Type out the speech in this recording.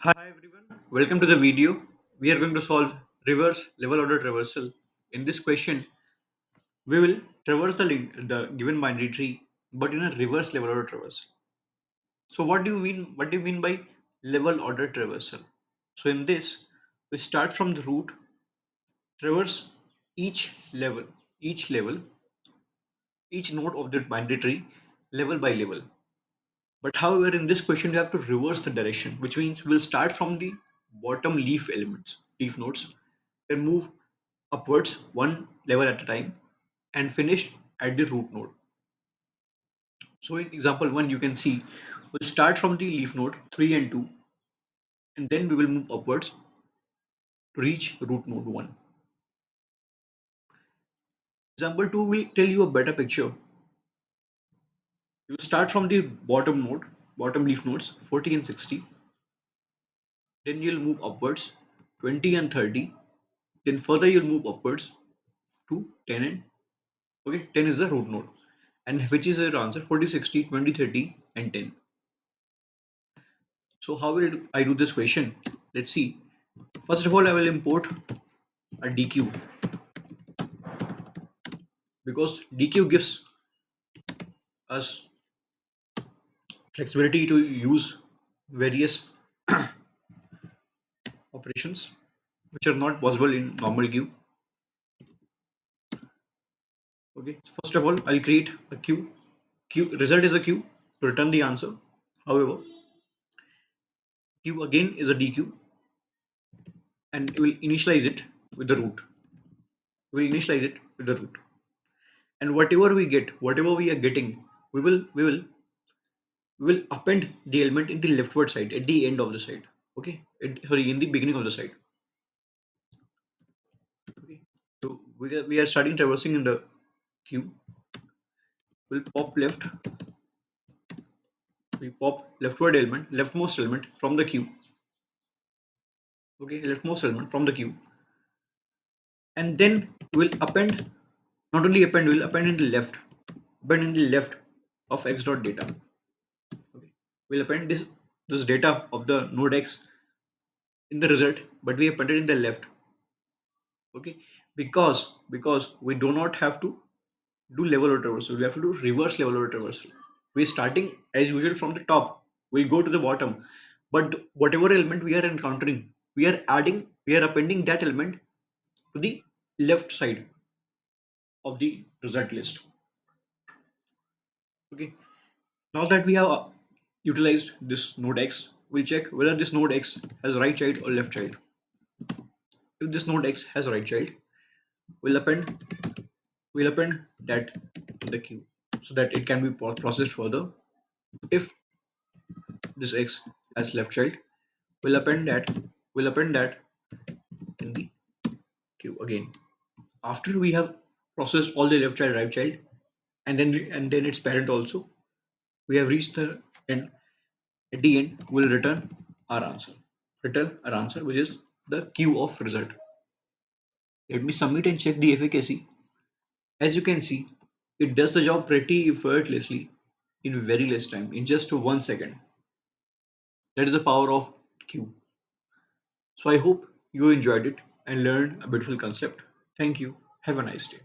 Hi everyone, welcome to the video. We are going to solve reverse level order traversal. In this question, we will traverse the given binary tree, but in a reverse level order traversal. So what do you mean? What do you mean by level order traversal? So in this, we start from the root, traverse each level, each level, each node of the binary tree, level by level. But however, in this question, we have to reverse the direction, which means we'll start from the bottom leaf elements, leaf nodes, and move upwards one level at a time and finish at the root node. So in example 1, you can see we'll start from the leaf node 3 and 2, and then we will move upwards to reach root node 1. Example 2 will tell you a better picture. You start from the bottom node, bottom leaf nodes 40 and 60, then you'll move upwards 20 and 30, then further you'll move upwards to 10 and okay, 10 is the root node, and which is your answer 40, 60, 20, 30, and 10. So how will I do this question? Let's see. First of all, I will import a DQ because DQ gives us flexibility to use various operations which are not possible in normal queue. Okay. So first of all, I'll create a queue. Queue result is a queue to return the answer. However, queue again is a DQ, and we will initialize it with the root. We will initialize it with the root, and whatever we get, whatever we are getting, we will append the element in the leftward side at the end of the side. Okay, sorry, in the beginning of the side. Okay, so we are starting traversing in the queue. We'll pop left. We pop leftward element, leftmost element from the queue. Okay, leftmost element from the queue, and then we'll append. Not only append, we'll append in the left. Append in the left of x dot data. Okay, we'll append this data of the node x in the result, but we appended in the left. Okay, because we do not have to do level order traversal, we have to do reverse level order traversal. We're starting as usual from the top, we'll go to the bottom, but whatever element we are encountering, we are appending that element to the left side of the result list. Okay, now that we have utilized this node x, we'll check whether this node x has right child or left child. If this node x has right child, we'll append that in the queue so that it can be processed further. If this x has left child, we'll append that in the queue again. After we have processed all the left child, right child, and then its parent also, we have reached the end. At the end, we'll return our answer. Return our answer, which is the queue of result. Let me submit and check the efficacy. As you can see, it does the job pretty effortlessly in very less time, in just 1 second. That is the power of queue. So I hope you enjoyed it and learned a beautiful concept. Thank you. Have a nice day.